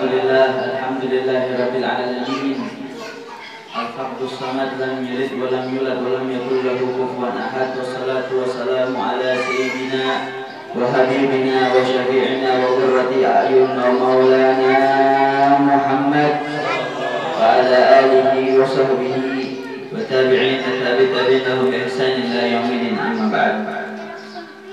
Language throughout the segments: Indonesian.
Alhamdulillahirabbil alamin. Al-Fardus Samad lam yalid wa lam yulad wa lam yakul lahu kufuwan ahad. Wassalatu wassalamu ala sayyidina wa habibina wa syafi'ina wa qurrati a'yunina wa maulana Muhammad wa ala alihi wa sahbihi wa tabi'in tabi'in lahum bi ihsan ila yaumil amma ba'd.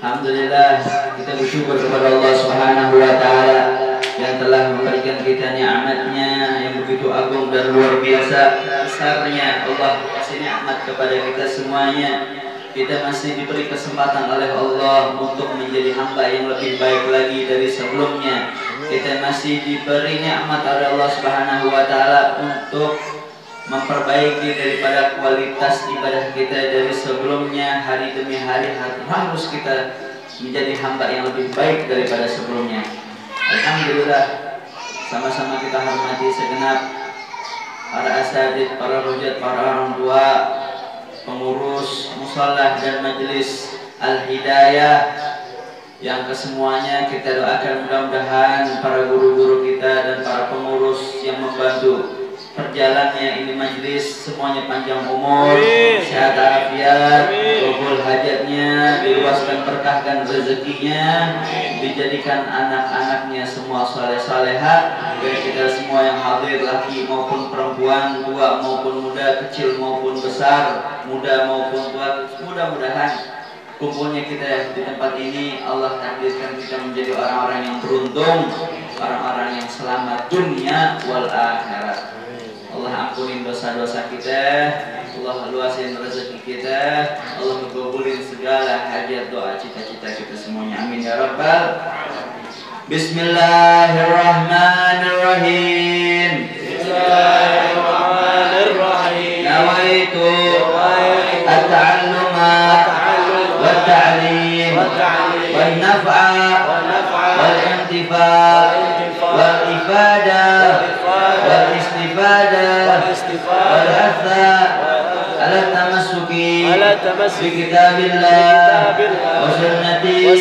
Alhamdulillah, kita bersyukur kepada Allah Subhanahu wa taala yang telah memberikan kita nikmatnya yang begitu agung dan luar biasa besarnya. Allah kasih nikmat kepada kita semuanya. Kita masih diberi kesempatan oleh Allah untuk menjadi hamba yang lebih baik lagi dari sebelumnya. Kita masih diberi nikmat oleh Allah Subhanahu wa taala untuk memperbaiki daripada kualitas ibadah kita dari sebelumnya. Hari demi hari harus kita menjadi hamba yang lebih baik daripada sebelumnya. Alhamdulillah, sama-sama kita hormati segenap para asatidz, para rujat, para orang tua, pengurus musholah dan majelis Al-Hidayah yang kesemuanya kita doakan mudah-mudahan para guru-guru kita dan para pengurus yang membantu perjalannya ini majelis semuanya panjang umur, sehat afiat, kabul hajatnya, diluaskan berkahkan rezekinya, dijadikan anak-anaknya semua saleh-salehah, dan kita semua yang hadir laki maupun perempuan, tua maupun muda, kecil maupun besar, muda maupun tua, mudah-mudahan kumpulnya kita di tempat ini Allah takdirkan kita menjadi orang-orang yang beruntung, orang-orang yang selamat dunia wal akhirat. Allah ampunin dosa-dosa kita, Allah luasin rezeki kita, Allah kabulin segala hajat doa cita-cita kita semuanya. Amin ya rabbal. Bismillahirrahmanirrahim. Bismillahirrahmanirrahim. Nawaitu at-ta'alluma wat-ta'lim wan-naf'a wal-intifa' wal-ifadah wal-istifada wal-hatha ala tamassuki bi kitabillah wa sunnati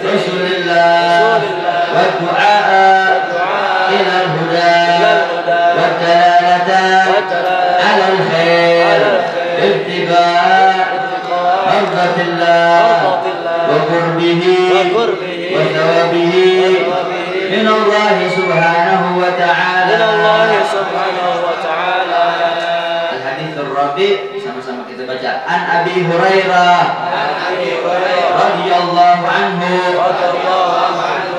rasulillah wa du'a ila al-huda wa dalalata ala al-khair ibtiga' mardatillah wa qurbihi wa thawabihi min Allah subhanahu wa ta'ala. Al-hadits ar-rabi' sama-sama kita baca. An Abi Hurairah radhiyallahu anhu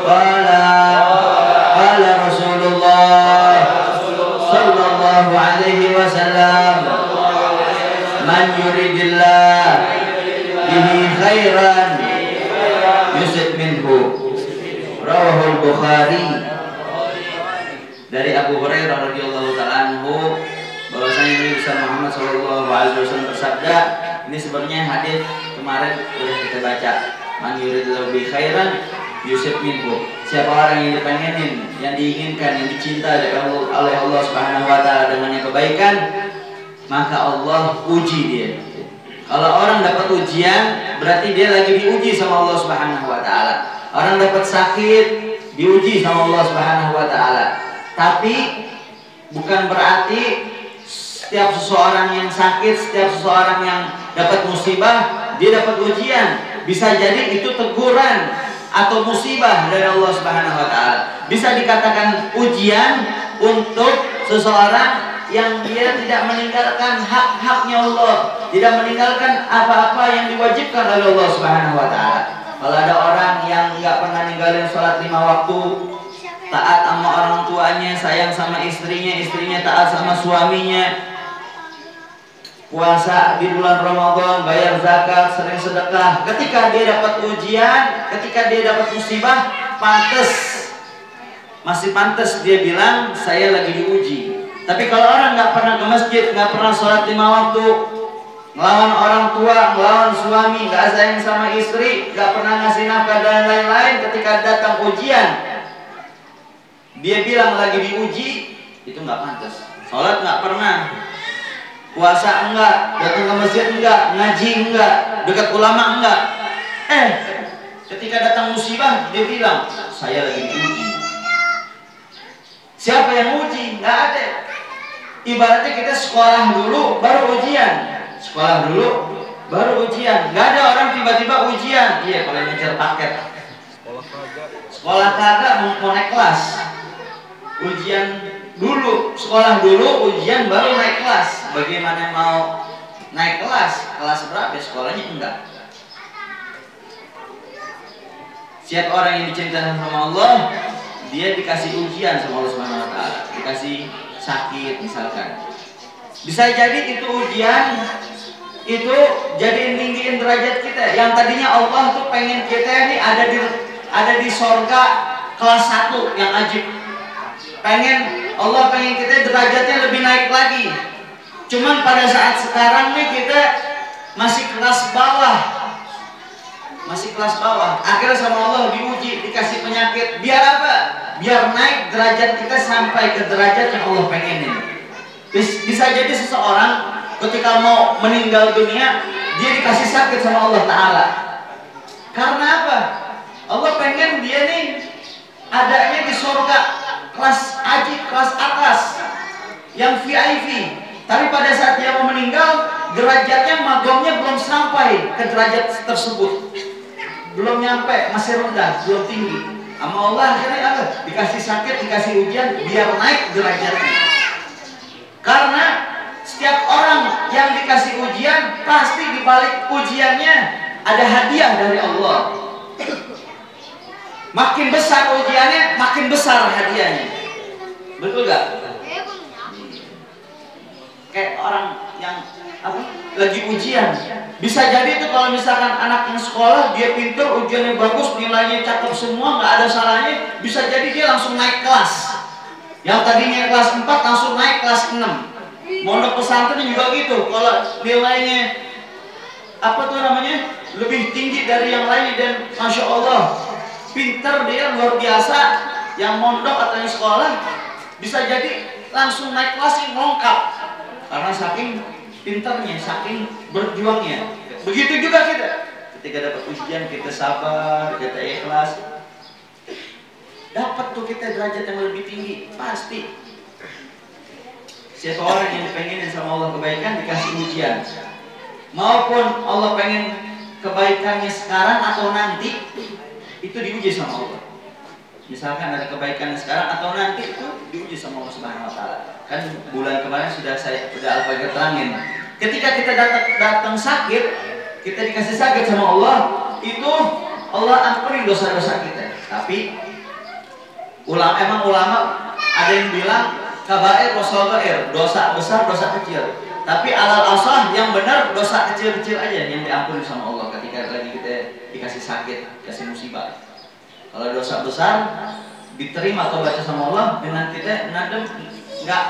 qala Rasulullah sallallahu alaihi wasallam man yuridillah bihi khairan yusib minhu. Rawahul Bukhari. Dari Abu Hurairah radhiyallahu taala anhu bahwasanya Nabi besar Muhammad sallallahu alaihi wasallam bersabda, ini sebenarnya hadis kemarin sudah kita baca. Man yuridillahu bi khairan yusib minhu. Siapa orang yang dipengenin, yang diinginkan, yang dicinta oleh Allah Subhanahu wa taala dengannya kebaikan, maka Allah uji dia. Kalau orang dapat ujian, berarti dia lagi diuji sama Allah Subhanahu wa taala. Orang dapat sakit, diuji sama Allah Subhanahu wa taala. Tapi bukan berarti setiap seseorang yang sakit, setiap seseorang yang dapat musibah, dia dapat ujian. Bisa jadi itu teguran atau musibah dari Allah Subhanahu wa taala. Bisa dikatakan ujian untuk seseorang yang dia tidak meninggalkan hak-haknya Allah, tidak meninggalkan apa-apa yang diwajibkan oleh Allah Subhanahu wa taala. Kalau ada orang yang nggak pernah ninggalin sholat 5 waktu, taat sama orang tuanya, sayang sama istrinya taat sama suaminya, puasa di bulan Ramadan, bayar zakat, sering sedekah. Ketika dia dapat ujian, ketika dia dapat musibah, masih pantas dia bilang saya lagi diuji. Tapi kalau orang nggak pernah ke masjid, nggak pernah sholat 5 waktu, ngelawan orang tua, ngelawan suami, gak sayang sama istri, gak pernah ngasih nafkah dan lain-lain, ketika datang ujian dia bilang lagi diuji, itu gak pantas. Sholat gak pernah, puasa enggak, datang ke masjid enggak, ngaji enggak, dekat ulama enggak. Ketika datang musibah dia bilang saya lagi diuji. Siapa ada. Ibaratnya kita sekolah dulu baru ujian, sekolah dulu baru ujian. Nggak ada orang tiba-tiba ujian. Iya, kalau ngejar paket. Sekolah kagak mau naik kelas. Ujian dulu, sekolah dulu, ujian baru naik kelas. Bagaimana mau naik kelas? Kelas berapa? Sekolahnya enggak. Setiap orang yang diceritakan sama Allah, dia dikasih ujian sama Allah Subhanahu wa taala, dikasih sakit misalkan. Bisa jadi itu ujian itu jadi tinggiin derajat kita. Yang tadinya Allah tuh pengen kita ini ada di sorga kelas 1 yang ajib. Allah pengen kita derajatnya lebih naik lagi. Cuman pada saat sekarang nih kita masih kelas bawah. Akhirnya sama Allah diuji, dikasih penyakit. Biar apa? Biar naik derajat kita sampai ke derajat yang Allah pengenin. Bisa jadi seseorang ketika mau meninggal dunia, dia dikasih sakit sama Allah Ta'ala. Karena apa? Allah pengen dia nih adanya di surga kelas ajib, kelas atas, yang VIP. Tapi pada saat dia mau meninggal, derajatnya, makomnya belum sampai ke derajat tersebut. Belum nyampe, masih rendah, belum tinggi. Sama Allah akhirnya apa? Dikasih sakit, dikasih ujian, biar naik derajatnya. Karena setiap orang yang dikasih ujian, pasti di balik ujiannya ada hadiah dari Allah. Makin besar ujiannya, makin besar hadiahnya. Betul gak? Kayak orang yang lagi ujian. Bisa jadi itu kalau misalkan anak yang sekolah, dia pintar, ujiannya bagus, nilainya cakep semua, nggak ada salahnya. Bisa jadi dia langsung naik kelas. Yang tadinya kelas 4 langsung naik kelas 6. Mondok pesantren juga gitu. Kalau nilainya lebih tinggi dari yang lain, dan masya Allah pintar dia luar biasa, yang mondok atau yang sekolah bisa jadi langsung naik kelas yang lengkap karena saking pintarnya, saking berjuangnya. Begitu juga kita ketika dapat ujian, kita sabar, kita ikhlas, dapat tuh kita derajat yang lebih tinggi. Pasti siapa orang yang pengen sama Allah kebaikan dikasih ujian, maupun Allah pengen kebaikannya sekarang atau nanti, itu diuji sama Allah. Misalkan ada kebaikan sekarang atau nanti, itu diuji sama Allah Subhanahu wa taala. Kan bulan kemarin sudah Al-Fajr terangin. Ketika kita datang sakit, kita dikasih sakit sama Allah, itu Allah ampunin dosa-dosa kita. Tapi ulama ada yang bilang kabair wa shaghair, dosa besar, dosa kecil. Tapi alal asah yang benar dosa kecil-kecil aja yang diampuni sama Allah ketika lagi kita dikasih sakit, dikasih musibah. Kalau dosa besar diterima tobatnya sama Allah dengan kita nadem, nggak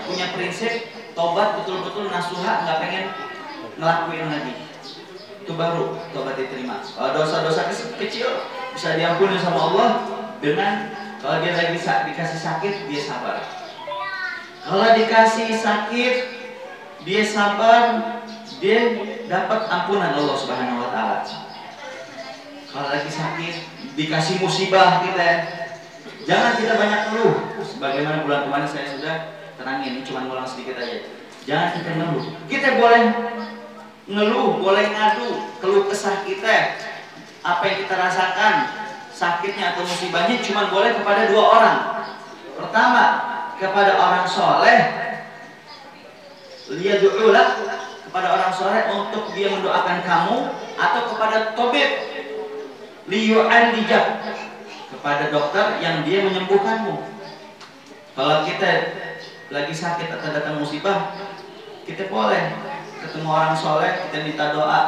punya prinsip tobat betul-betul nasuha, nggak pengen ngelakuin lagi, itu baru tobat diterima. Kalau dosa-dosa kecil bisa diampuni sama Allah dengan kalau dia lagi dikasih sakit dia sabar. Kalau dikasih sakit dia sabar, dia dapat ampunan Allah Subhanahu wa taala. Kalau lagi sakit dikasih musibah kita, jangan kita banyak ngeluh. Sebagaimana bulan kemarin saya sudah terangin, ini cuma ngulang sedikit aja. Jangan kita ngeluh. Kita boleh ngeluh, boleh ngadu, keluh kesah kita, apa yang kita rasakan, sakitnya atau musibahnya, cuma boleh kepada dua orang. Pertama, kepada orang soleh, liyad'ulak, kepada orang soleh untuk dia mendoakan kamu, atau kepada tabib, liyu'allijak, kepada dokter yang dia menyembuhkanmu. Kalau kita lagi sakit atau datang musibah, kita boleh ketemu orang soleh, kita minta doa,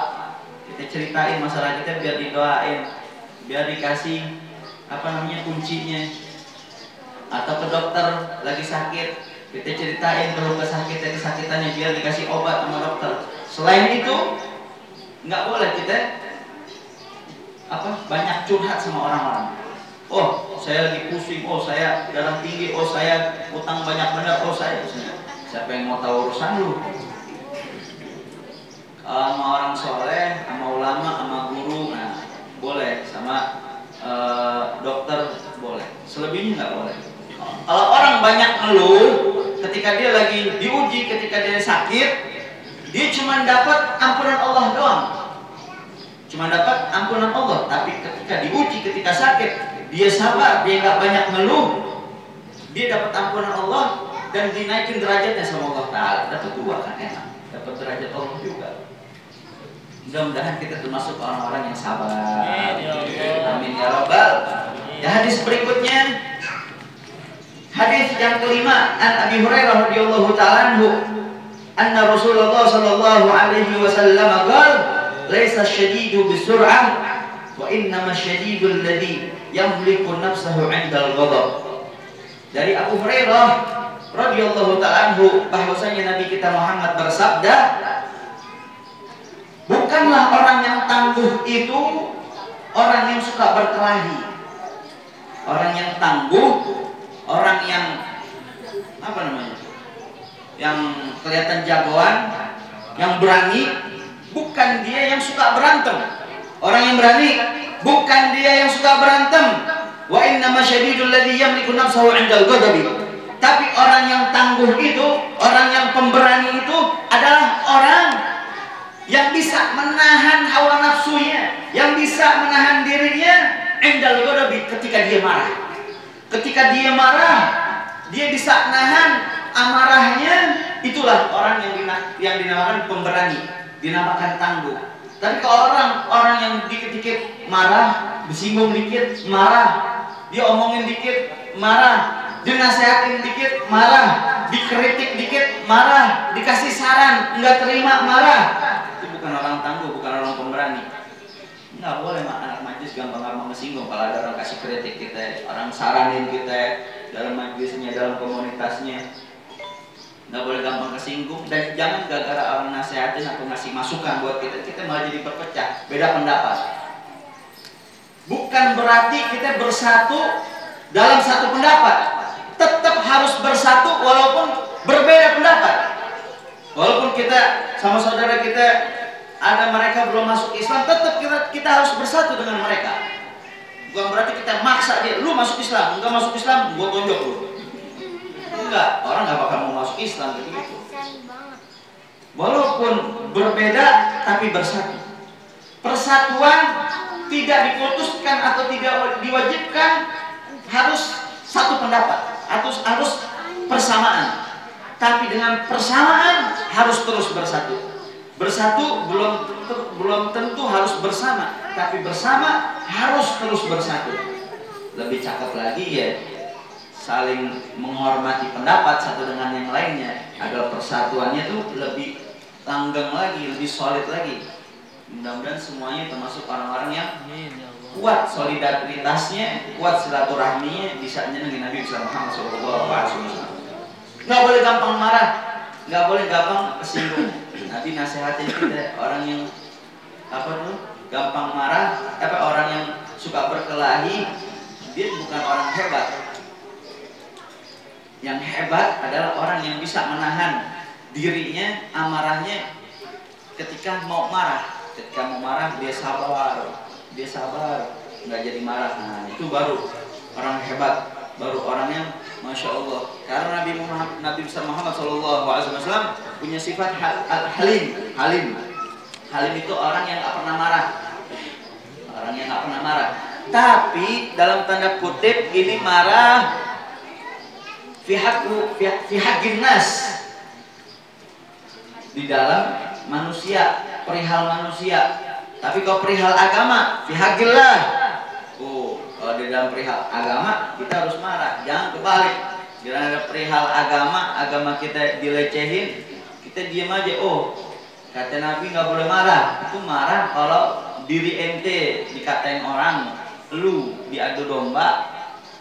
kita ceritain masalah kita biar didoain, biar dikasih kuncinya. Atau ke dokter lagi sakit, kita ceritain keluh kesah kita, kesakitannya, biar dikasih obat sama dokter. Selain itu nggak boleh kita banyak curhat sama orang-orang. Oh, saya lagi pusing, oh saya darah tinggi, oh saya utang banyak benar, oh saya. Siapa yang mau tahu urusan lu? Sama orang soleh, sama ulama, sama guru, nah boleh, sama dokter boleh. Selebihnya nggak boleh. Kalau orang banyak ngeluh ketika dia lagi diuji, ketika dia sakit, dia cuma dapat ampunan Allah doang. Cuma dapat ampunan Allah. Tapi ketika diuji, ketika sakit, dia sabar, dia nggak banyak ngeluh, dia dapat ampunan Allah dan dinaikin derajatnya sama Allah Ta'ala. Dapat dua kan enak, dapat derajat Allah juga. Mudah-mudahan kita termasuk orang-orang yang sabar. Amin ya Rabbal. Ya, hadis berikutnya, hadis yang kelima, an Abi Hurairah radhiyallahu ta'ala anhu, anna Rasulullah sallallahu alaihi wasallam qala, "Laisa asy-syadidu bisur'ah, wa innama asy-syadidu alladhi yamliku nafsahu 'indal ghadab." Dari Abu Hurairah radhiyallahu ta'ala anhu, bahwasanya Nabi kita Muhammad bersabda, bukanlah orang yang tangguh itu orang yang suka berkelahi. Orang yang tangguh, orang yang apa namanya? Yang kelihatan jagoan, yang berani, bukan dia yang suka berantem. Orang yang berani bukan dia yang suka berantem. Wa innama syadidul ladzi yamliku nafsahu 'indal ghadabi. Tapi orang yang tangguh itu, orang yang pemberani itu adalah orang yang bisa menahan hawa nafsunya, yang bisa menahan dirinya indal ghadabi, ketika dia marah. Ketika dia marah, dia bisa nahan amarahnya. Itulah orang yang dinamakan pemberani, dinamakan tangguh. Tapi kalau orang yang dikit-dikit marah, disinggung dikit marah, dia omongin dikit marah, dinasehatin dikit marah, dikritik dikit marah, dikasih saran nggak terima marah, itu bukan orang tangguh, bukan orang pemberani. Nggak boleh anak majlis gampang-gampang kesinggung. Kalau ada orang kasih kritik kita, orang saranin kita dalam majlisnya, dalam komunitasnya, nggak boleh gampang kesinggung. Dan jangan gara-gara orang nasihatin atau ngasih masukan buat kita malah jadi berpecah, beda pendapat. Bukan berarti kita bersatu dalam satu pendapat. Tetap harus bersatu walaupun berbeda pendapat. Walaupun kita sama saudara kita ada mereka belum masuk Islam, tetap kita harus bersatu dengan mereka. Bukan berarti kita maksa dia, lu masuk Islam, enggak masuk Islam, gua tonjok lu. Enggak, orang nggak bakal mau masuk Islam gitu. Walaupun berbeda tapi bersatu. Persatuan tidak diputuskan atau tidak diwajibkan harus satu pendapat, harus persamaan. Tapi dengan persamaan harus terus bersatu. Bersatu belum tentu harus bersama, tapi bersama harus terus bersatu. Lebih cakep lagi ya, saling menghormati pendapat satu dengan yang lainnya, agar persatuannya tuh lebih langgeng lagi, lebih solid lagi. Mudah-mudahan semuanya termasuk orang-orang yang kuat solidaritasnya, kuat silaturahminya, bisa nyenengin Nabi Muhammad SAW. Nggak boleh gampang marah, nggak boleh gampang kesinggung. Nabi nasihatin kita, orang yang gampang marah, orang yang suka berkelahi, dia bukan orang hebat. Yang hebat adalah orang yang bisa menahan dirinya, amarahnya ketika mau marah. Ketika mau marah dia sabar, nggak jadi marah. Nah, itu baru orang hebat, baru orang yang Masya Allah. Karena Nabi Muhammad SAW punya sifat halim. Halim itu orang yang nggak pernah marah. Orang yang nggak pernah marah. Tapi dalam tanda kutip ini marah fi haqqin nas, di dalam manusia, perihal manusia. Tapi kalau perihal agama, fi haqqillah. Kalau di dalam perihal agama kita harus marah, jangan kebalik. Jangan ada perihal agama kita dilecehin, kita diam aja. Kata Nabi nggak boleh marah. Itu marah kalau diri ente dikatain orang, lu diadu domba.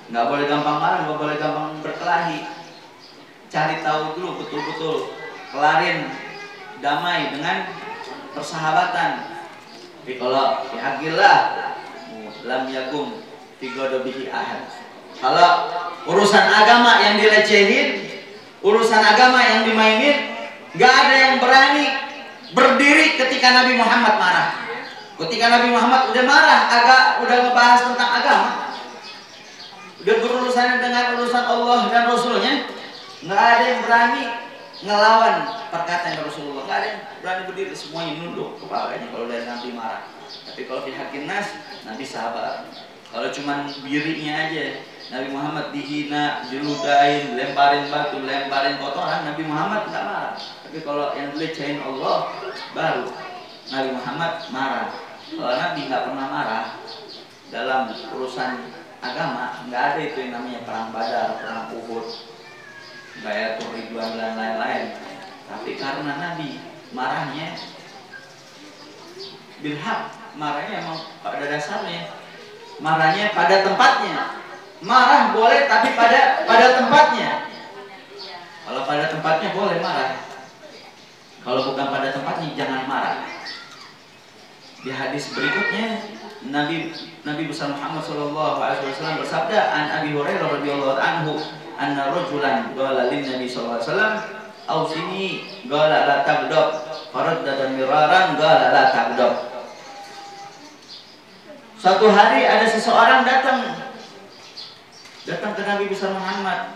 Nggak boleh gampang marah, nggak boleh gampang berkelahi. Cari tahu dulu betul-betul, kelarin, damai dengan persahabatan. Tapi kalau dihakillah, lam yakum figodobihi ahad. Kalau urusan agama yang dilecehin, urusan agama yang dimainin, nggak ada yang berani berdiri ketika Nabi Muhammad marah. Ketika Nabi Muhammad udah marah, udah ngebahas tentang agama, udah berurusan dengan urusan Allah dan Rasulnya, nggak ada yang berani ngelawan perkataan Rasulullah, nggak ada yang berani berdiri, semuanya nunduk kepalanya kalau dari Nabi marah. Tapi kalau dihakin nas, Nabi sabar. Kalau cuman birinya aja, Nabi Muhammad dihina, diludahin, lemparin batu, lemparin kotoran, Nabi Muhammad nggak marah. Tapi kalau yang dilecehin Allah, baru Nabi Muhammad marah. Kalau Nabi nggak pernah marah dalam urusan agama, nggak ada itu yang namanya perang Badar, perang Uhud, Bayatul Ridwan dan lain-lain. Tapi karena Nabi marahnya bilhaq, marahnya emang pada dasarnya, marahnya pada tempatnya. Marah boleh tapi pada tempatnya. Kalau pada tempatnya boleh marah. Kalau bukan pada tempatnya jangan marah. Di hadis berikutnya Nabi besar Muhammad SAW bersabda, an Abi Hurairah radhiyallahu anhu anna rajulan qala lin Nabi sallallahu alaihi wasallam ausini qala la taghdab faraddada miraran qala la taghdab. Suatu hari ada seseorang datang ke Nabi besar Muhammad.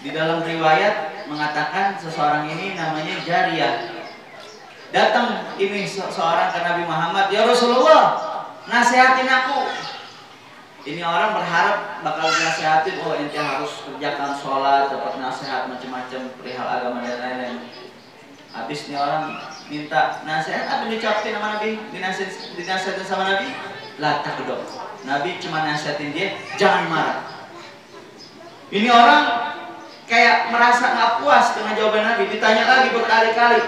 Di dalam riwayat mengatakan seseorang ini namanya Jariyah. Datang ini seorang ke Nabi Muhammad, ya Rasulullah, nasihatin aku. Ini orang berharap bakal dinasihatin, oh ente harus kerjakan sholat, dapat nasihat macam-macam perihal agama dan lain-lain. Habis ini orang minta nasihat, apa diucapin sama Nabi? Dinasihatin sama Nabi? La taghdab. Nabi cuma nasihatin dia, jangan marah. Ini orang kayak merasa nggak puas dengan jawaban Nabi. Ditanya lagi berkali-kali,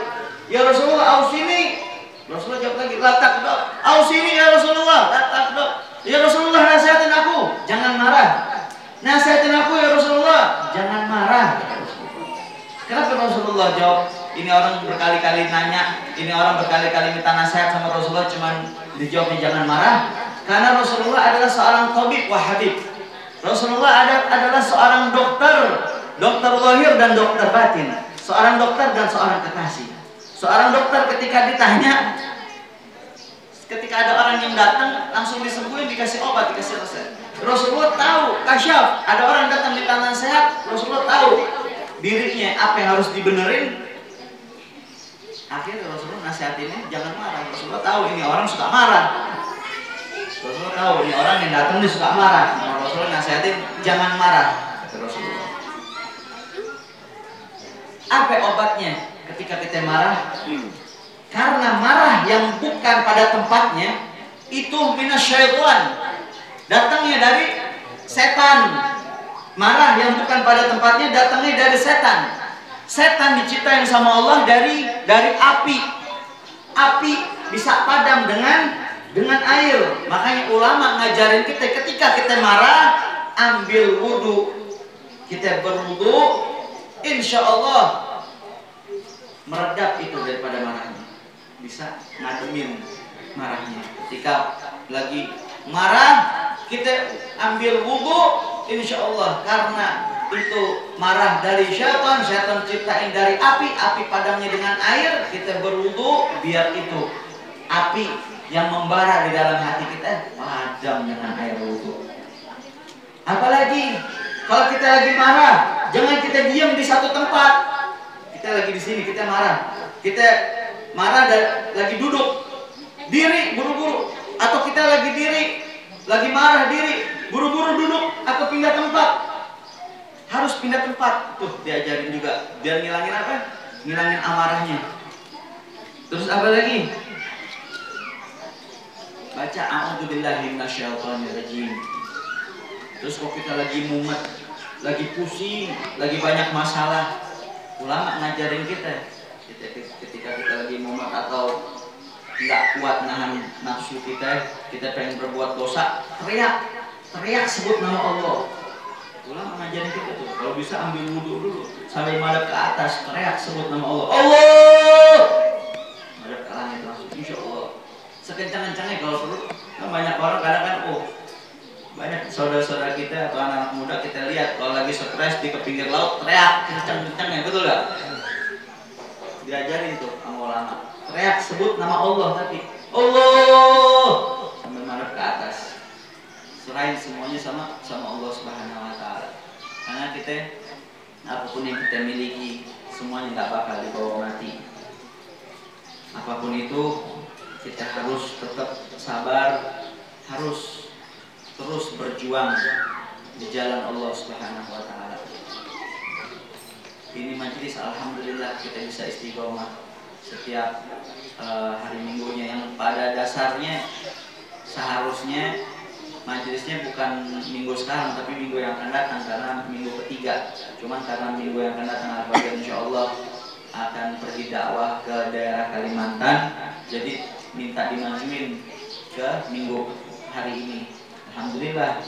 ya Rasulullah, ausini. Rasulullah jawab lagi, la taghdab. Ausini ya Rasulullah, la taghdab. Ya Rasulullah, nasihatin aku, jangan marah. Nasihatin aku ya Rasulullah, jangan marah. Kenapa Rasulullah jawab? Ini orang berkali-kali nanya, ini orang berkali-kali minta nasihat sama Rasulullah, cuman dijawabnya jangan marah. Karena Rasulullah adalah seorang tabib wa habib. Rasulullah adalah seorang dokter zahir dan dokter batin, seorang dokter dan seorang kekasih. Seorang dokter ketika ditanya, ketika ada orang yang datang langsung disembuhin, dikasih obat, dikasih resep. Rasulullah tahu, kasyaf, ada orang datang minta nasihat, Rasulullah tahu dirinya apa yang harus dibenerin. Akhirnya Rasulullah nasihatinnya jangan marah. Rasulullah tahu ini orang suka marah. Rasulullah tahu ini orang yang datang dia suka marah. Rasulullah nasihatin jangan marah. Kata Rasulullah. Apa obatnya ketika kita marah? Karena marah yang bukan pada tempatnya itu minasyaitan, datangnya dari setan. Marah yang bukan pada tempatnya datangnya dari setan. Setan diciptain sama Allah dari api. Api bisa padam dengan air. Makanya ulama ngajarin kita ketika kita marah, ambil wudu. Kita berwudu, insya Allah meredap itu daripada marahnya. Bisa ngademin marahnya. Ketika lagi marah, kita ambil wudu, insya Allah karena itu marah dari syaitan ciptain dari api padamnya dengan air, kita berwudu biar itu api yang membara di dalam hati kita padam dengan air wudu. Apalagi kalau kita lagi marah, jangan kita diam di satu tempat. Kita lagi di sini, kita marah lagi duduk, diri buru-buru, atau kita lagi marah diri, buru-buru duduk atau pindah tempat. Harus pindah tempat. Tuh diajarin juga biar ngilangin apa? Ngilangin amarahnya. Terus apa lagi? Baca a'udzubillahi minasyaitonirrajim. Terus kalau kita lagi mumet, lagi pusing, lagi banyak masalah, ulama ngajarin kita ketika kita lagi mumet atau nggak kuat nahan nafsu kita pengen berbuat dosa, teriak sebut nama Allah. Ulama ngajarin kita tuh, kalau bisa ambil wudhu dulu sambil madep ke atas, teriak sebut nama Allah. Allah, madep ke langit langsung, insya Allah. Sekencang-kencangnya kalau perlu. Kan banyak orang kadang kan, banyak saudara-saudara kita atau anak-anak muda kita lihat kalau lagi stres di pinggir laut teriak kencang-kencangnya, betul nggak? Diajarin tuh sama ulama, teriak sebut nama Allah tapi Allah sambil madep ke atas. serahin semuanya sama Allah Subhanahu wa taala. Karena kita apapun yang kita miliki semuanya nggak bakal dibawa mati. Apapun itu kita harus tetap sabar, harus terus berjuang di jalan Allah Subhanahu wa taala. Ini majelis alhamdulillah kita bisa istiqomah setiap hari minggunya, yang pada dasarnya seharusnya majelisnya bukan minggu sekarang tapi minggu yang akan datang, karena minggu ketiga. Cuman karena minggu yang akan datang Al-Fatihah insyaallah akan pergi dakwah ke daerah Kalimantan, jadi minta dimajuin ke minggu hari ini. Alhamdulillah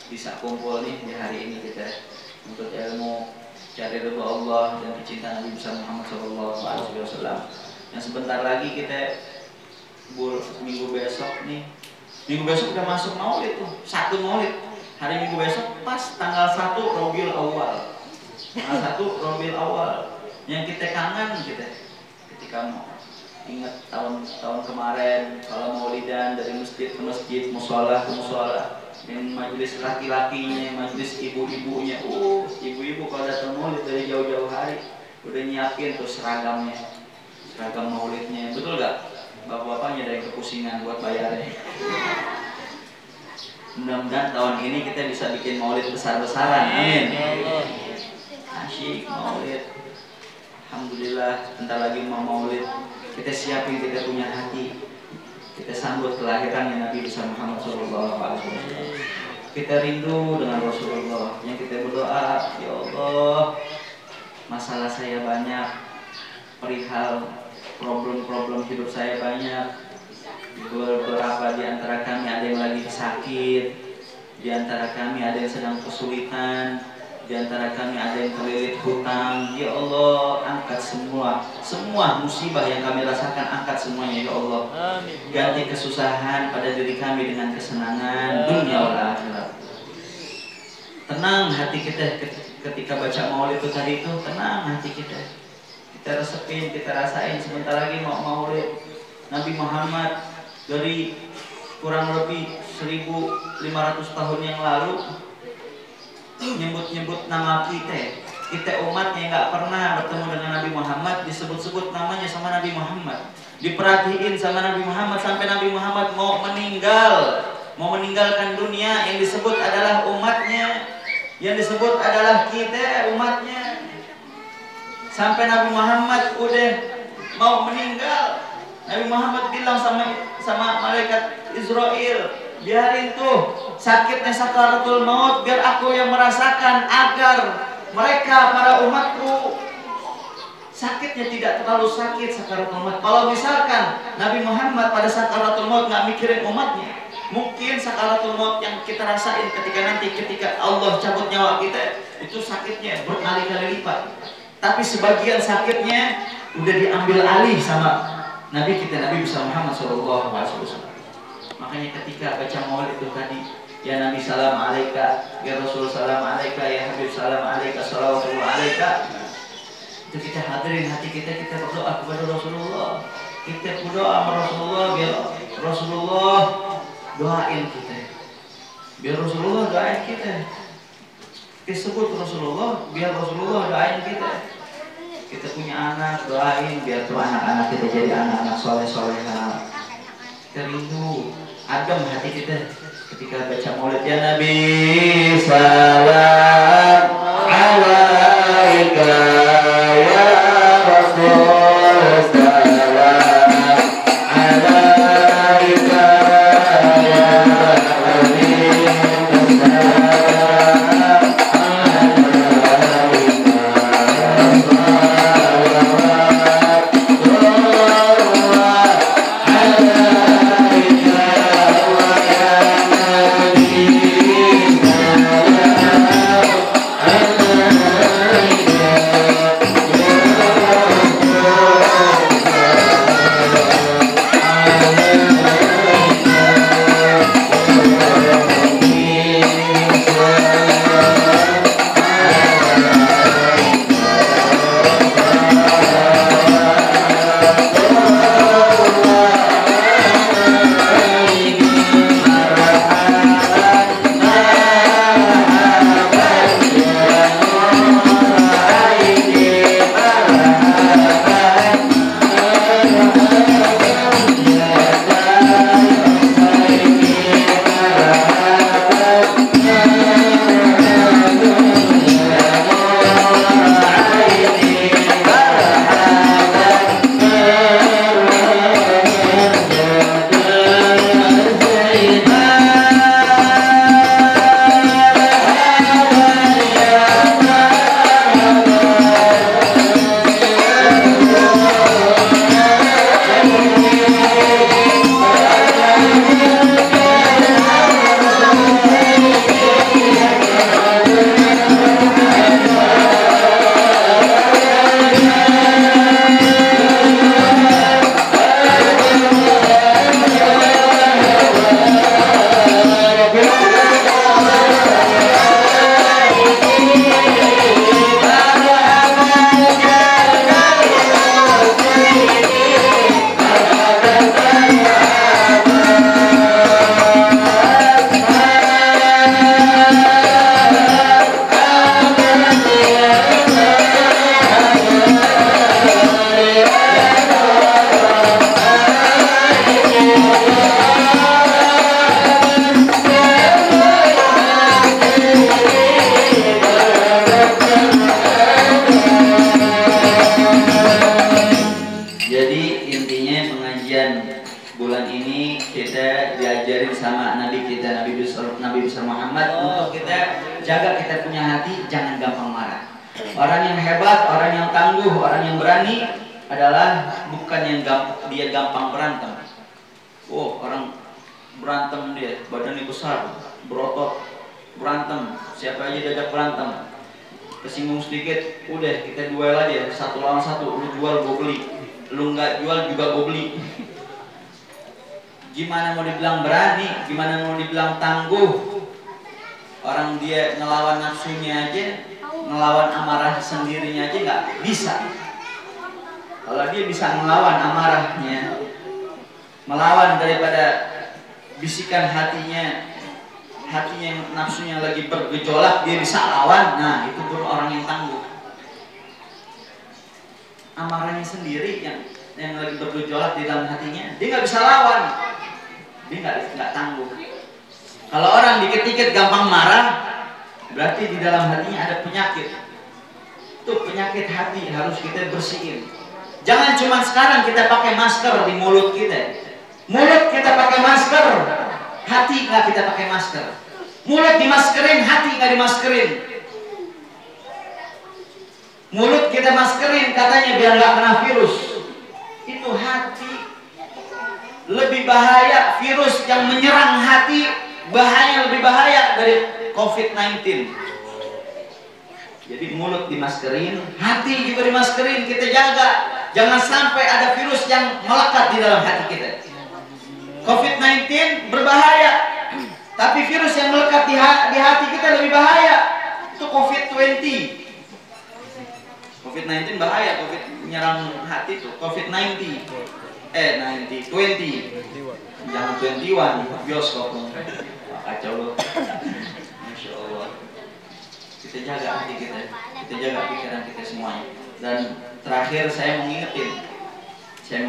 bisa kumpul nih di hari ini kita untuk ilmu, cari ridha Allah dan kecintaan Nabi Muhammad SAW. Yang sebentar lagi kita minggu besok nih, minggu besok udah masuk maulid tuh, 1 maulid. Hari minggu besok pas tanggal 1 Rabiul Awal, tanggal 1 Rabiul Awal. Yang kita kangen kita ketika mau ingat tahun kemarin kalau maulidan dari masjid ke masjid, musola ke musola, dan majelis laki-lakinya, majelis ibu-ibunya. Ibu-ibu kalau datang maulid dari jauh-jauh hari udah nyiapin tuh seragamnya, seragam maulidnya, betul gak? Bapak-bapaknya dari kepusingan buat bayarnya. Mudah-mudahan tahun ini kita bisa bikin maulid besar-besaran, amin. Asyik maulid. Alhamdulillah, bentar lagi mau maulid. Kita siapin, kita punya hati. Kita sambut kelahirannya Nabi Muhammad SAW. Kita rindu dengan Rasulullah. Yang kita berdoa, ya Allah, masalah saya banyak, perihal problem-problem hidup saya banyak. Beberapa di antara kami ada yang lagi sakit, di antara kami ada yang sedang kesulitan, di antara kami ada yang terlilit hutang. Ya Allah, angkat semua musibah yang kami rasakan, angkat semuanya ya Allah. Ganti kesusahan pada diri kami dengan kesenangan dunia wal akhirat. Tenang hati kita ketika baca maulid itu tadi itu, tenang hati kita. Kita resepin, kita rasain, sebentar lagi mau maulid Nabi Muhammad dari kurang lebih 1500 tahun yang lalu. Nyebut-nyebut nama kita umatnya nggak pernah bertemu dengan Nabi Muhammad, disebut-sebut namanya sama Nabi Muhammad, diperhatiin sama Nabi Muhammad, sampai Nabi Muhammad mau meninggalkan dunia, yang disebut adalah umatnya, yang disebut adalah kita umatnya. Sampai Nabi Muhammad udah mau meninggal, Nabi Muhammad bilang sama malaikat Israel, biarin tuh sakitnya sakaratul maut, biar aku yang merasakan, agar mereka para umatku sakitnya tidak terlalu sakit sakaratul maut. Kalau misalkan Nabi Muhammad pada sakaratul maut nggak mikirin umatnya, mungkin sakaratul maut yang kita rasain ketika Allah cabut nyawa kita itu sakitnya berkali-kali lipat. Tapi sebagian sakitnya udah diambil alih sama Nabi kita, Nabi Muhammad SAW. Makanya ketika baca maulid itu tadi, ya Nabi salam alaika, ya Rasul salam alaika, ya Habib salam alaika, salawatullah alaika, itu kita hadirin hati kita, kita berdoa kepada Rasulullah, kita berdoa sama Rasulullah, biar Rasulullah doain kita, biar Rasulullah doain kita, disebut Rasulullah, biar Rasulullah doain kita. Kita punya anak, doain biar tuh anak-anak kita jadi anak-anak soleh-soleha. Kita rindu, adem hati kita ketika baca maulid, ya Nabi salam alaika, ya Rasul salam alaika, ya Habib salam jaga kita punya hati, jangan gampang marah. Orang yang hebat, orang yang tangguh, orang yang berani adalah bukan yang dia gampang berantem. Oh, orang berantem dia, badannya besar, berotot, berantem, siapa aja diajak berantem, kesinggung sedikit, udah kita duel aja, 1 lawan 1, lu jual gue beli, lu nggak jual juga gue beli. Gimana mau dibilang berani, gimana mau dibilang tangguh? Orang dia ngelawan nafsunya aja, ngelawan amarah sendirinya aja nggak bisa. Kalau dia bisa ngelawan amarahnya, melawan daripada bisikan hatinya yang nafsunya lagi bergejolak, dia bisa lawan. Nah, itu baru orang yang tangguh. Amarahnya sendiri yang lagi bergejolak di dalam hatinya, dia nggak bisa lawan, dia nggak tangguh. Kalau orang dikit-dikit gampang marah, berarti di dalam hatinya ada penyakit. Tuh penyakit hati harus kita bersihin. Jangan cuma sekarang kita pakai masker di mulut kita. Mulut kita pakai masker, hati nggak kita pakai masker. Mulut dimaskerin, hati nggak dimaskerin. Mulut kita maskerin katanya biar nggak kena virus. Itu hati lebih bahaya, virus yang menyerang hati bahaya, lebih bahaya dari COVID-19. Jadi mulut dimaskerin, hati juga dimaskerin, kita jaga. Jangan sampai ada virus yang melekat di dalam hati kita. COVID-19 berbahaya, tapi virus yang melekat di hati kita lebih bahaya. Itu COVID-20. COVID-19 bahaya, COVID menyerang hati itu. COVID-19, 20. Jangan 21, bioskop. Kacau loh. Masya Allah. Kita jaga hati kita, kita jaga pikiran kita semuanya. Dan terakhir saya mau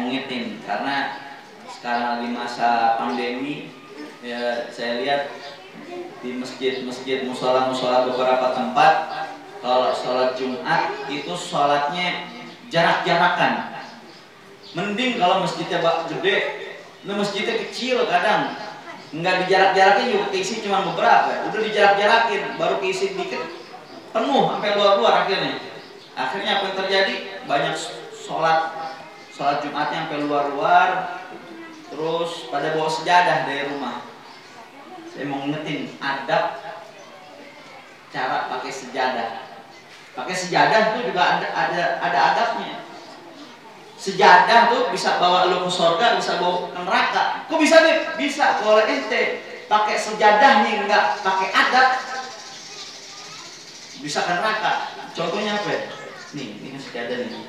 ngingetin, karena sekarang lagi masa pandemi, ya saya lihat di masjid-masjid, musola-musola beberapa tempat, kalau sholat Jumat itu sholatnya jarak-jarakan. Mending kalau masjidnya gede, masjidnya kecil kadang nggak dijarak-jarakin juga keisi cuma beberapa, udah dijarak-jarakin baru keisi dikit penuh sampai luar-luar. Akhirnya apa yang terjadi? Banyak sholat Jumatnya sampai luar-luar, terus pada bawa sejadah dari rumah. Saya mau ngingetin adab cara pakai sejadah. Pakai sejadah itu juga ada adabnya. Sejadah tuh bisa bawa lu ke surga, bisa bawa ke neraka. Kok bisa deh? Bisa. Kalau ente pakai sejadah nih nggak pakai adab, bisa ke neraka. Contohnya apa ya? Nih, ini sejadah nih.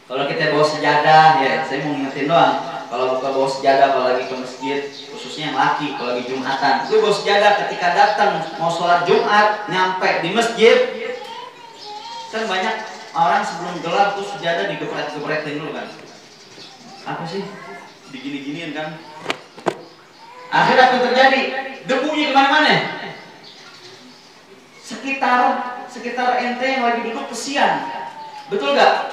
Kalau kita bawa sejadah, ya saya mau ngingetin doang. Kalau buka bawa sejadah, kalau lagi ke masjid, khususnya yang laki, kalau lagi Jumatan, itu bawa sejadah ketika datang mau sholat Jumat, nyampe di masjid, kan banyak orang sebelum gelar tuh sejadah digepret-gepretin dulu kan. Apa sih? Digini-giniin kan. Akhirnya apa yang terjadi? Debunya kemana-mana. Sekitar ente yang lagi duduk kesian. Betul gak?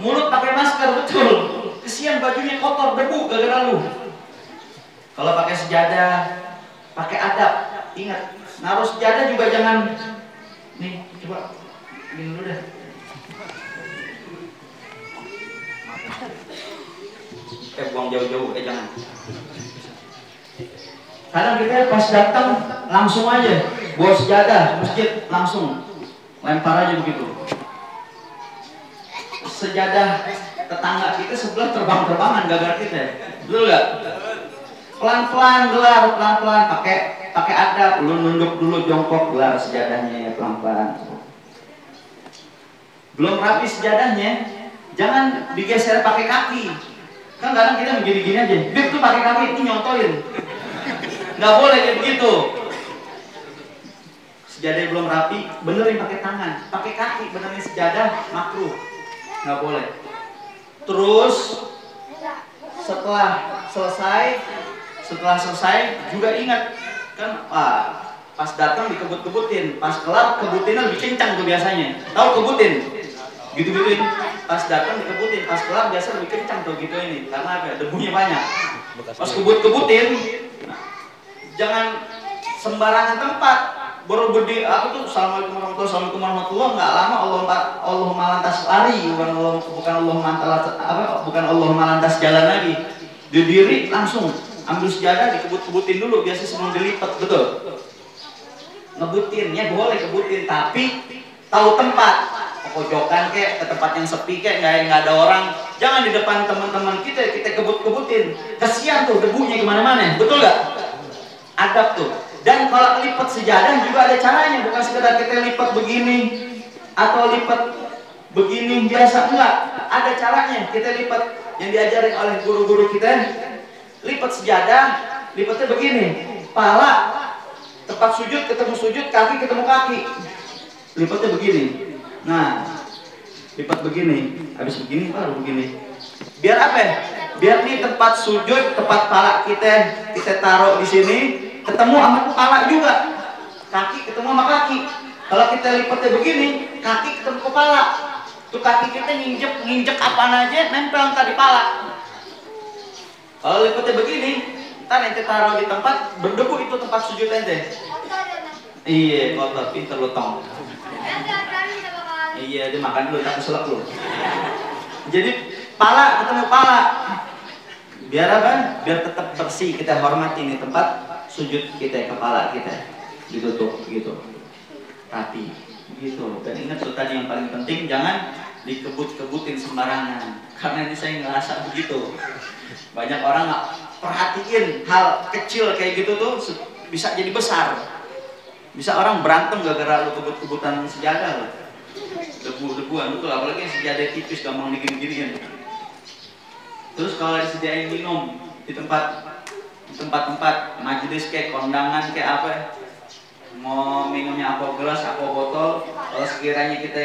Mulut pakai masker, betul. Kesian bajunya kotor, debu gara-gara lu. Kalau pakai sejadah, pakai adab. Ingat, naruh sejadah juga jangan. Nih, coba gini dulu dah. Buang jauh-jauh, jangan. Kadang kita pas datang langsung aja bawa sejadah masjid, langsung lempar aja begitu. Sejadah tetangga kita sebelah terbang-terbangan gara-gara kita, betul nggak? Pelan-pelan gelar, pelan-pelan pakai adab. Lu nunduk dulu, jongkok, gelar sejadahnya pelan-pelan. Belum rapi sejadahnya, jangan digeser pakai kaki. Kan kadang kita begini-gini aja, bib tuh pakai kaki itu nyontoin. Nggak boleh kayak begitu. Sejadah belum rapi, benerin pakai tangan, pakai kaki, benerin sejadah, makruh. Nggak boleh. Terus setelah selesai juga ingat kan, pas datang dikebut-kebutin, pas kelar kebutinnya lebih kencang tuh biasanya. Tahu kebutin? Gitu-gituin. Pas datang dikebutin, pas kelar biasa lebih kencang tuh gitu ini. Karena apa? Debunya banyak. Pas kebut-kebutin, jangan sembarangan tempat. Baru berdiri apa tuh, assalamualaikum warahmatullahi, nggak lama Allah malantas lari, bukan Allah malantas jalan lagi. Diri langsung ambil sejadah, dikebut-kebutin dulu, biasa sebelum dilipat, betul. Ngebutinnya boleh kebutin, tapi tahu tempat, pojokan ke tempat yang sepi nggak ada orang. Jangan di depan teman-teman kita kebut-kebutin, kasihan tuh debunya kemana-mana, betul nggak? Adab tuh. Dan kalau lipat sejadah juga ada caranya, bukan sekedar kita lipat begini atau lipat begini biasa, enggak. Ada caranya, kita lipat yang diajarin oleh guru-guru kita. Lipat sejadah, lipatnya begini, pala tempat sujud ketemu sujud, kaki ketemu kaki, lipatnya begini. Nah, lipat begini, habis begini baru begini. Biar apa ya? Biar nih tempat sujud, tempat pala kita taruh di sini, ketemu sama kepala juga, kaki ketemu sama kaki. Kalau kita lipatnya begini, kaki ketemu kepala, tuh kaki kita nginjek apa aja nempel ntar di pala. Kalau lipatnya begini, ntar ente taruh di tempat berdebu, itu tempat sujud ente. Iya, kotor, pinter lu tong. Iya, dia makan dulu, tak keselak lu. Jadi pala ketemu pala, biar apa? Biar tetap bersih, kita hormati ini tempat sujud kita, kepala kita ditutup gitu, rapi gitu. Dan ingat tuh tadi yang paling penting, jangan dikebut-kebutin sembarangan, karena ini saya ngerasa begitu. Banyak orang nggak perhatiin hal kecil kayak gitu tuh bisa jadi besar. Bisa orang berantem gara-gara lu kebut-kebutan sejadah, debu-debuan betul, apalagi yang sejadah tipis gampang digini-giniin. Terus kalau disediain minum di tempat-tempat majelis kayak kondangan kayak apa, mau minumnya apa gelas apa botol, kalau sekiranya kita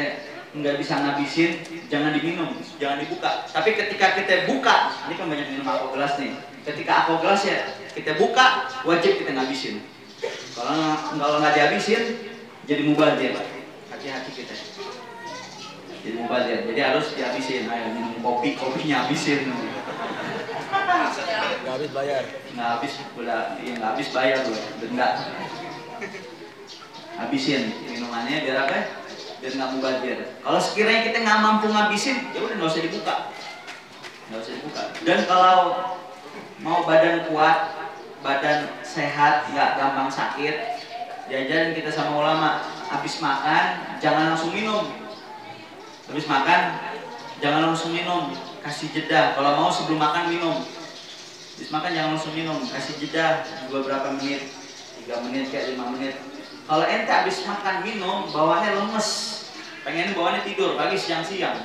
nggak bisa ngabisin, jangan diminum, jangan dibuka. Tapi ketika kita buka, ini kan banyak minum apa gelas nih, ketika apa gelas ya kita buka, wajib kita ngabisin. Kalau nggak dihabisin, jadi mubazir. Hati-hati kita, jadi mubazir. Jadi harus dihabisin. Ayo minum kopinya habisin. Nggak habis bayar. Nggak habis, nggak habis bayar loh, denda. Habisin minumannya biar apa? Biar nggak mubazir. Kalau sekiranya kita nggak mampu ngabisin, ya udah nggak usah dibuka, nggak usah dibuka. Dan kalau mau badan kuat, badan sehat, nggak gampang sakit, diajarin kita sama ulama, habis makan jangan langsung minum. Habis makan jangan langsung minum, kasih jeda. Kalau mau sebelum makan minum. Habis makan jangan langsung minum, kasih jeda beberapa menit, 3 menit kayak 5 menit. Kalau ente habis makan minum, bawaannya lemes, pengen bawaannya tidur pagi siang-siang.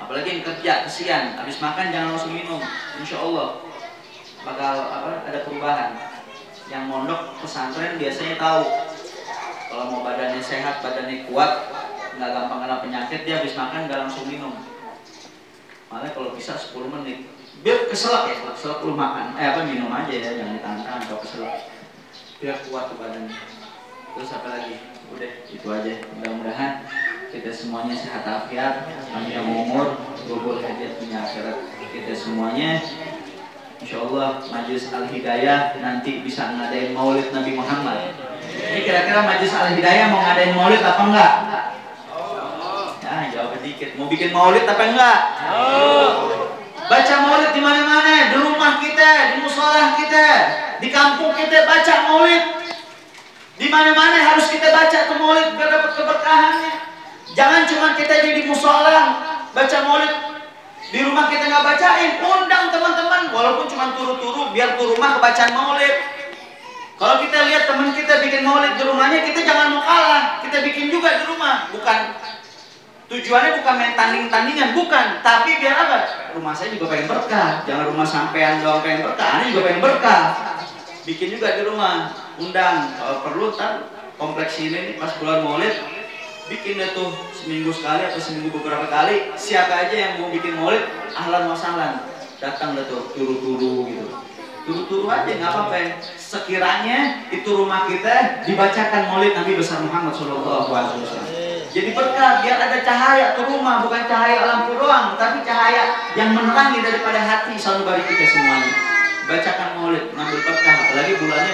Apalagi yang kerja kesian, habis makan jangan langsung minum. Insya Allah bakal ada perubahan. Yang mondok pesantren biasanya tahu, kalau mau badannya sehat, badannya kuat, nggak gampang kena penyakit, dia habis makan nggak langsung minum. Malah kalau bisa 10 menit. Biar keselak ya, kalau keselak lu makan, minum aja ya, jangan ditahan-tahan kalau keselak. Biar kuat tuh badannya. Terus apa lagi? Udah, itu aja. Mudah-mudahan kita semuanya sehat afiat, panjang umur, gugul hajat punya akhirat kita semuanya. Insyaallah Majelis Al-Hidayah nanti bisa ngadain maulid Nabi Muhammad. Ini kira-kira Majelis Al-Hidayah mau ngadain maulid apa enggak? Ya, jawab dikit. Mau bikin maulid apa enggak? Baca maulid di mana-mana, di rumah kita, di musola kita, di kampung kita baca maulid. Di mana-mana harus kita baca tuh maulid biar dapat keberkahannya. Jangan cuma kita di musola baca maulid, di rumah kita nggak bacain. Undang teman-teman, walaupun cuma turu-turu, biar tuh rumah kebacaan maulid. Kalau kita lihat teman kita bikin maulid di rumahnya, kita jangan mau kalah, kita bikin juga di rumah. Tujuannya bukan main tanding-tandingan, bukan. Tapi biar apa? Rumah saya juga pengen berkah. Jangan rumah sampean doang pengen berkah, ini juga pengen berkah. Bikin juga di rumah, undang. Kalau perlu ntar kompleks ini pas bulan maulid, bikin deh tuh seminggu sekali atau seminggu beberapa kali. Siapa aja yang mau bikin maulid, ahlan wa sahlan, datang deh tuh turu-turu gitu. Turu-turu aja nggak apa-apa. Sekiranya itu rumah kita dibacakan maulid Nabi besar Muhammad SAW. Jadi berkah, biar ada cahaya ke rumah, bukan cahaya lampu doang, tapi cahaya yang menerangi daripada hati sanubari kita semuanya. Bacakan maulid, ngambil berkah, apalagi bulannya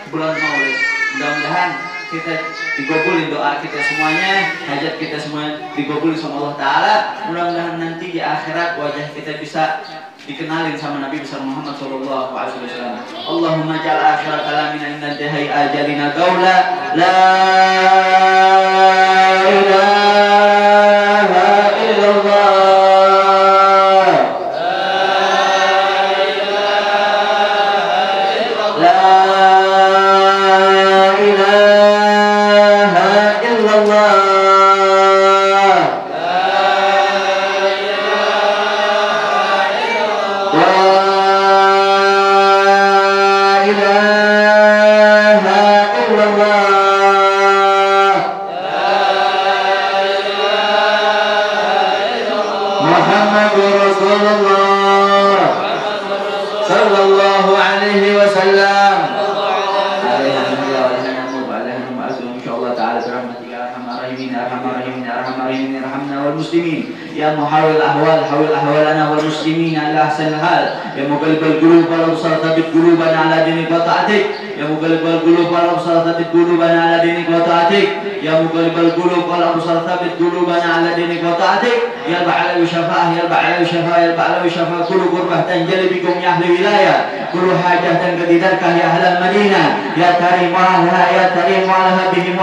bulan maulid. Mudah-mudahan kita digabulin doa kita semuanya, hajat kita semua digabulin sama Allah Ta'ala. Mudah-mudahan nanti di akhirat wajah kita bisa dikenalin sama Nabi besar Muhammad sallallahu alaihi wasallam. Allahumma ja'al akhir kalamina inna intihai ajalina qaula la ilaha illallah. يا محاول الأحوال حول أحوالنا والمسلمين على أحسن الحال. يا مقلب القلوب والأبصار ثبت قلوبنا على دينك وطاعتك. يا مقلب القلوب والأبصار ثبت قلوبنا على دينك وطاعتك. يا مقلب القلوب والأبصار ثبت قلوبنا على دينك وطاعتك. يا بعلوي شفاء يا بعلوي شفاء يا بعلوي شفاء. كل قربة تنجلي بكم يا أهل الولاية. كل حاجة تنقضي دركها يا أهل المدينة. يا كريم وأهلها يا كريم وأهلها بهم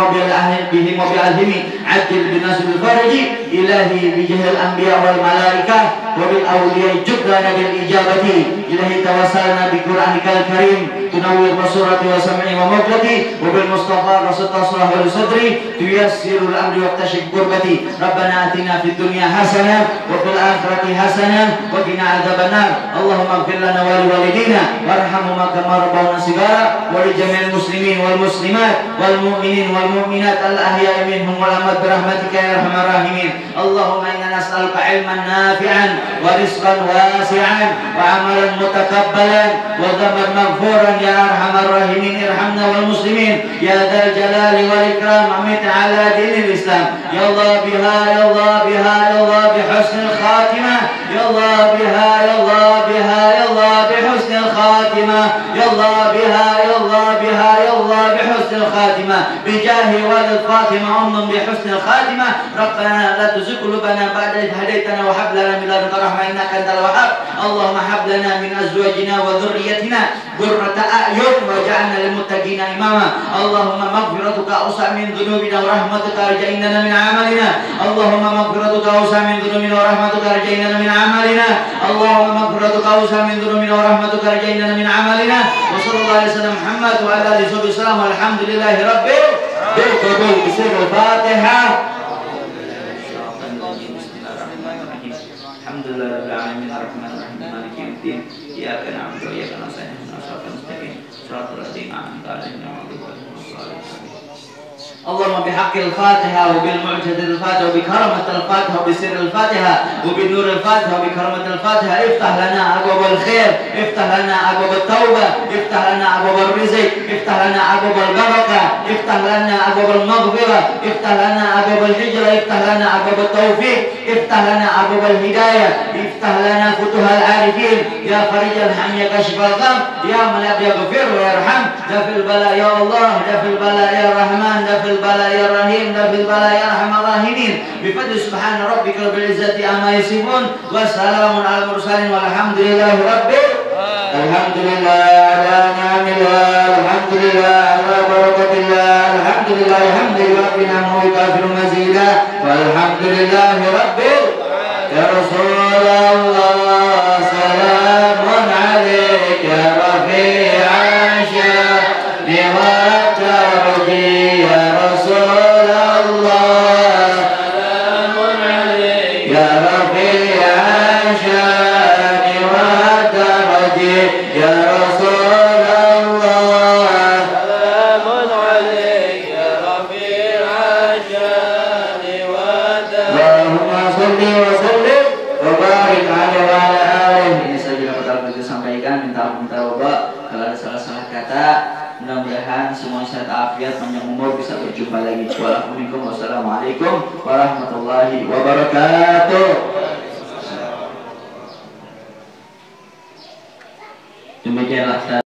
وبأهلهم عجل بنصر الفرج. إلهي بجه الأنبياء والملائكة وبالأولياء جبرنا بالإجابة. إلهي توسلنا بقرآنك الكريم تنور بصورتي وسمعي وموجتي وبالمصطفى رصد أصله لصدري تيسر الأمر واكتشف قربتي. ربنا آتنا في الدنيا حسنة وفي الآخرة حسنة وقنا عذاب النار. اللهم اغفر لنا ولوالدينا وارحمهما كما ربونا صغارا ولجميع المسلمين والمسلمات والمؤمنين والمؤمنات الأحياء منهم والأموات برحمتك يا أرحم الراحمين. اللهم إنا نسألك علما نافعا ورزقا واسعا وعملا متقبلا وذنبا مغفورا يا أرحم الراحمين. ارحمنا والمسلمين يا ذا الجلال والإكرام. أمت على دين الإسلام يا الله بها يا الله بها يا الله بحسن الخاتمة يا الله بها يا الله بها يا الله بحسن الخاتمة يا الله بها يا الله بها يا الله بحسن الخاتمة بجاه والد فاطمة أم بحسن الخاتمة. ربنا لا تزغ قلوبنا بعد إذ هديتنا وهب لنا من لدنك رحمة إنك أنت الوهاب. اللهم هب لنا من أزواجنا وذريتنا قرة أعين واجعلنا للمتقين إماما. اللهم مغفرتك أوسع من ذنوبنا ورحمتك أرجعنا من عملنا. اللهم مغفرتك أوسع من ذنوبنا ورحمتك أرجعنا من عملنا. اللهم مغفرتك أوسع من ذنوبنا ورحمتك أرجعنا من عملنا. وصلى الله عليه وسلم محمد وعلى آله وصحبه وسلم والحمد لله رب بالقبول. بسر الفاتحة. الحمد لله رب العالمين الرحمن الرحيم مالك يوم الدين إياك نعبد وإياك نستعين اهدنا الصراط المستقيم صراط الذين أنعمت عليهم غير المغضوب عليهم ولا الضالين. اللهم بحق الفاتحة وبالمعجزة الفاتحة وبكرامة الفاتحة وبسر الفاتحة وبنور الفاتحة وبكرامة الفاتحة افتح لنا أبواب الخير. افتح لنا أبواب التوبة. افتح لنا أبواب الرزق. افتح لنا أبواب البركة. افتح لنا أبواب المغفرة. افتح لنا أبواب الهجرة. افتح لنا أبواب التوفيق. افتح لنا أبواب الهداية. افتح لنا فتوح العارفين يا فرج الهم يا كاشف الغم يا من يغفر ويرحم. دفع البلاء يا الله دفع البلاء يا رحمن دفع البلاء يا رحيم دفع البلاء يا أرحم الراحمين. بفضل سبحان ربك رب العزة عما يصفون وسلام على المرسلين والحمد لله رب الحمد لله على نعم الله الحمد لله على بركة الله الحمد لله الحمد لله وكافر مزيدا والحمد لله رب يا رسول الله سلام عليك يا رفيع الشأن والترجي يا رسول الله سلام عليك يا رفيع الشأن والترجي يا رسول الله سلام عليك يا رفيع الشأن والترجي. اللهم صل وسلم وبارك عليه وعلى آله. Ini saja yang dapat kita sampaikan. Minta wabah kalau ada salah-salah kata Mudah-mudahan semua sehat afiat, panjang umur, bisa berjumpa lagi. Wassalamualaikum warahmatullahi wabarakatuh. Demikianlah